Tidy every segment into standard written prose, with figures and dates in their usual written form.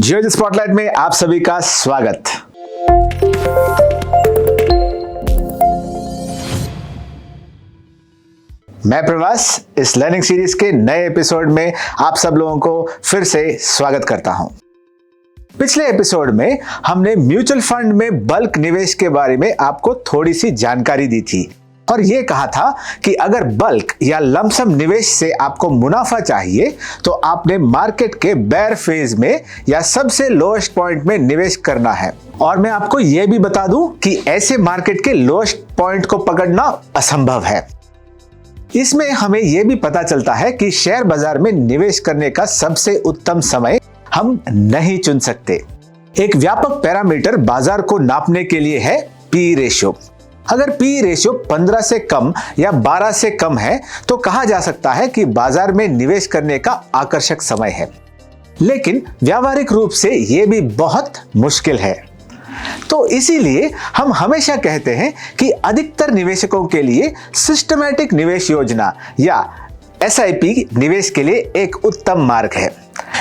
जियो spotlight में आप सभी का स्वागत। मैं प्रवास इस लर्निंग सीरीज के नए एपिसोड में आप सब लोगों को फिर से स्वागत करता हूं। पिछले एपिसोड में हमने म्यूचुअल फंड में बल्क निवेश के बारे में आपको थोड़ी सी जानकारी दी थी और ये कहा था कि अगर बल्क या लमसम निवेश से आपको मुनाफा चाहिए तो आपने मार्केट के बेयर फेज में या सबसे लोएस्ट पॉइंट में निवेश करना है। और मैं आपको यह भी बता दूं कि ऐसे मार्केट के लोएस्ट पॉइंट को पकड़ना असंभव है। इसमें हमें यह भी पता चलता है कि शेयर बाजार में निवेश करने का सबसे उत्तम समय हम नहीं चुन सकते। एक व्यापक पैरामीटर बाजार को नापने के लिए है पी रेशियो। अगर पी रेशियो 15 से कम या 12 से कम है तो कहा जा सकता है कि बाजार में निवेश करने का आकर्षक समय है, लेकिन व्यावहारिक रूप से यह भी बहुत मुश्किल है। तो इसीलिए हम हमेशा कहते हैं कि अधिकतर निवेशकों के लिए सिस्टमैटिक निवेश योजना या एसआईपी निवेश के लिए एक उत्तम मार्ग है।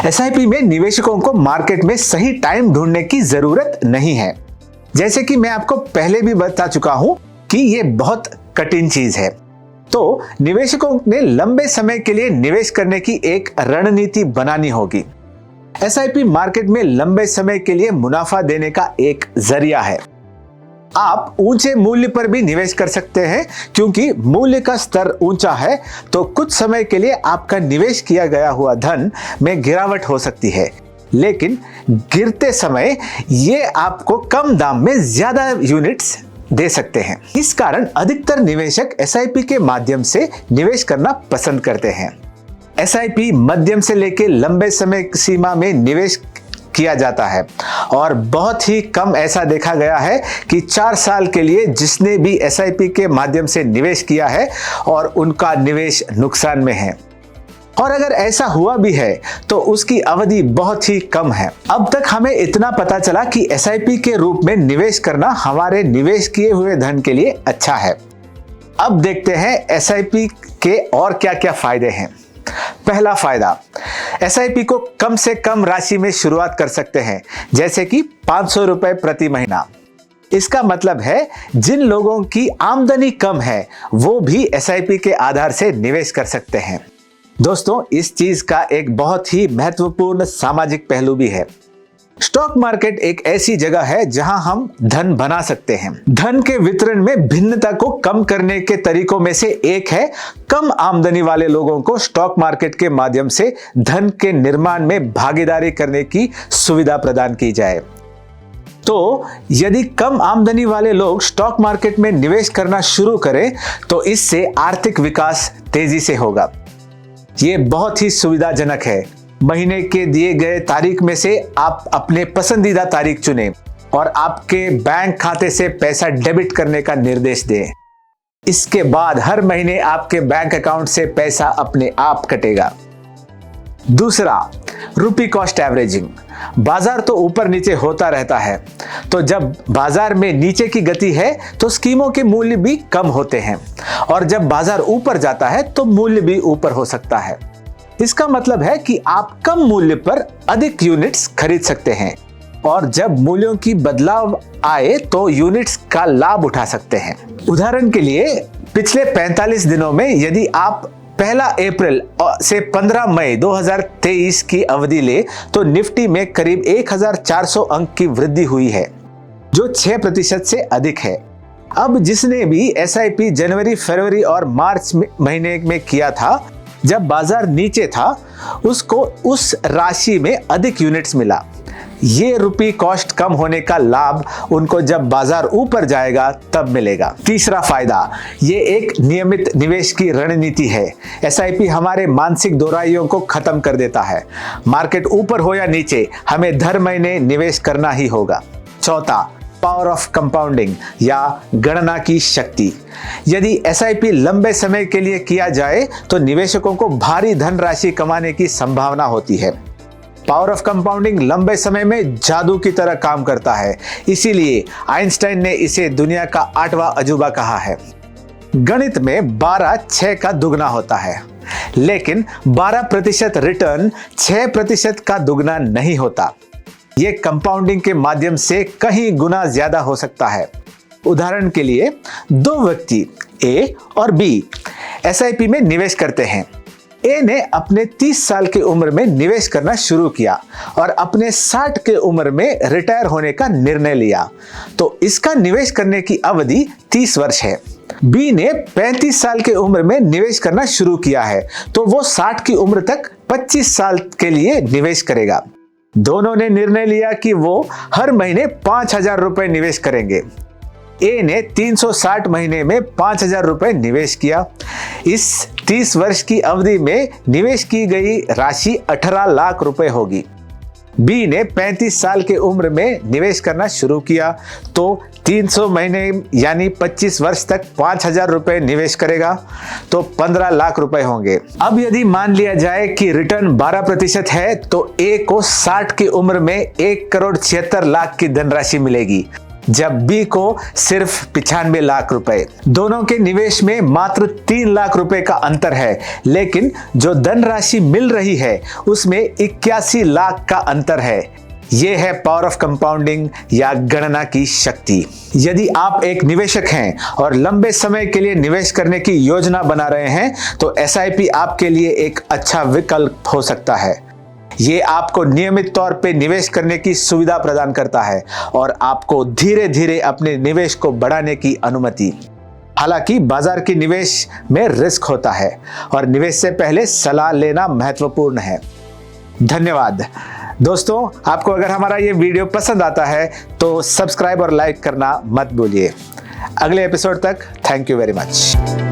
एसआईपी में निवेशकों को मार्केट में सही टाइम ढूंढने की जरूरत नहीं है। जैसे कि मैं आपको पहले भी बता चुका हूं कि यह बहुत कठिन चीज है। तो निवेशकों ने लंबे समय के लिए निवेश करने की एक रणनीति बनानी होगी। एसआईपी मार्केट में लंबे समय के लिए मुनाफा देने का एक जरिया है। आप ऊंचे मूल्य पर भी निवेश कर सकते हैं, क्योंकि मूल्य का स्तर ऊंचा है तो कुछ समय के लिए आपका निवेश किया गया हुआ धन में गिरावट हो सकती है, लेकिन गिरते समय ये आपको कम दाम में ज्यादा यूनिट्स दे सकते हैं। इस कारण अधिकतर निवेशक एसआईपी के माध्यम से निवेश करना पसंद करते हैं। एसआईपी मध्यम से लेकर लंबे समय सीमा में निवेश किया जाता है और बहुत ही कम ऐसा देखा गया है कि 4 साल के लिए जिसने भी एसआईपी के माध्यम से निवेश किया है और उनका निवेश नुकसान में है, और अगर ऐसा हुआ भी है तो उसकी अवधि बहुत ही कम है। अब तक हमें इतना पता चला कि एसआईपी के रूप में निवेश करना हमारे निवेश किए हुए धन के लिए अच्छा है। अब देखते हैं एसआईपी के और क्या क्या फायदे हैं। पहला फायदा, एसआईपी को कम से कम राशि में शुरुआत कर सकते हैं, जैसे कि 500 रुपए प्रति महीना। इसका मतलब है जिन लोगों की आमदनी कम है वो भी एसआईपी के आधार से निवेश कर सकते हैं। दोस्तों, इस चीज का एक बहुत ही महत्वपूर्ण सामाजिक पहलू भी है। स्टॉक मार्केट एक ऐसी जगह है जहां हम धन बना सकते हैं। धन के वितरण में भिन्नता को कम करने के तरीकों में से एक है कम आमदनी वाले लोगों को स्टॉक मार्केट के माध्यम से धन के निर्माण में भागीदारी करने की सुविधा प्रदान की जाए। तो यदि कम आमदनी वाले लोग स्टॉक मार्केट में निवेश करना शुरू करें तो इससे आर्थिक विकास तेजी से होगा। ये बहुत ही सुविधाजनक है। महीने के दिए गए तारीख में से आप अपने पसंदीदा तारीख चुनें और आपके बैंक खाते से पैसा डेबिट करने का निर्देश दें। इसके बाद हर महीने आपके बैंक अकाउंट से पैसा अपने आप कटेगा। दूसरा, रुपी कॉस्ट एवरेजिंग। बाजार तो ऊपर नीचे होता रहता है, तो जब बाजार में नीचे की गति है तो स्कीमों के मूल्य भी कम होते हैं, और जब बाजार ऊपर जाता है तो मूल्य भी ऊपर हो सकता है। इसका मतलब है कि आप कम मूल्य पर अधिक यूनिट्स खरीद सकते हैं, और जब मूल्यों की बदलाव आए तो यूनिट्स का लाभ उठा सकते हैं। उदाहरण के लिए पिछले 45 दिनों में यदि आप 1 अप्रैल से 15 मई 2023 की अवधि ले तो निफ्टी में करीब 1400 अंक की वृद्धि हुई है, जो 6% से अधिक है। अब जिसने भी एसआईपी जनवरी, फरवरी और मार्च महीने में किया था, जब बाजार नीचे था, उसको उस राशि में अधिक यूनिट्स मिला। ये रुपी कॉस्ट कम होने का लाभ उनको जब बाजार ऊपर जाएगा तब मिलेगा। तीसरा फायदा, ये एक नियमित निवेश की रणनीति है। एसआईपी हमारे मानसिक दोहराइयों को खत्म कर देता है। मार्केट ऊपर हो या नीचे, हमें हर महीने निवेश करना ही होगा। चौथा, पावर ऑफ कंपाउंडिंग या गणना की शक्ति। यदि एसआईपी लंबे समय के लिए किया जाए तो निवेशकों को भारी धनराशि कमाने की संभावना होती है। पावर ऑफ कंपाउंडिंग लंबे समय में जादू की तरह काम करता है, इसीलिए आइंस्टाइन ने इसे दुनिया का 8वां अजूबा कहा है। गणित में 12 6 का दुगना होता है, लेकिन 12% रिटर्न 6% का दुगना नहीं होता। ये कंपाउंडिंग के माध्यम से कहीं गुना ज्यादा हो सकता है। उदाहरण के लिए, दो व्यक्ति ए और बी एसआईपी में निवेश करते हैं। ए ने अपने 30 साल की उम्र में निवेश करना शुरू किया और अपने 60 के उम्र में रिटायर होने का निर्णय लिया, तो इसका निवेश करने की अवधि 30 वर्ष है। बी ने 35 साल की उम्र में निवेश करना शुरू किया है, तो वो 60 की उम्र तक 25 साल के लिए निवेश करेगा। दोनों ने निर्णय लिया कि वो हर महीने 5,000 रुपए निवेश करेंगे। ए ने 360 महीने में 5,000 रुपए निवेश किया। इस 30 वर्ष की अवधि में निवेश की गई राशि 18 लाख रुपए होगी। बी ने 35 साल की उम्र में निवेश करना शुरू किया, तो 300 महीने यानी 25 वर्ष तक 5,000 रुपए निवेश करेगा, तो 15 लाख रुपए होंगे। अब यदि मान लिया जाए कि रिटर्न 12% है, तो ए को 60 की उम्र में 1,76,00,000 की धनराशि मिलेगी, जब बी को सिर्फ 95 लाख रुपए। दोनों के निवेश में मात्र 3 लाख रुपए का अंतर है, लेकिन जो धनराशि मिल रही है उसमें 81 लाख का अंतर है। यह है पावर ऑफ कंपाउंडिंग या गणना की शक्ति। यदि आप एक निवेशक हैं और लंबे समय के लिए निवेश करने की योजना बना रहे हैं, तो एसआईपी आपके लिए एक अच्छा विकल्प हो सकता है। ये आपको नियमित तौर पे निवेश करने की सुविधा प्रदान करता है और आपको धीरे धीरे अपने निवेश को बढ़ाने की अनुमति। हालांकि बाजार की निवेश में रिस्क होता है और निवेश से पहले सलाह लेना महत्वपूर्ण है। धन्यवाद दोस्तों, आपको अगर हमारा ये वीडियो पसंद आता है तो सब्सक्राइब और लाइक करना मत भूलिए। अगले एपिसोड तक थैंक यू वेरी मच।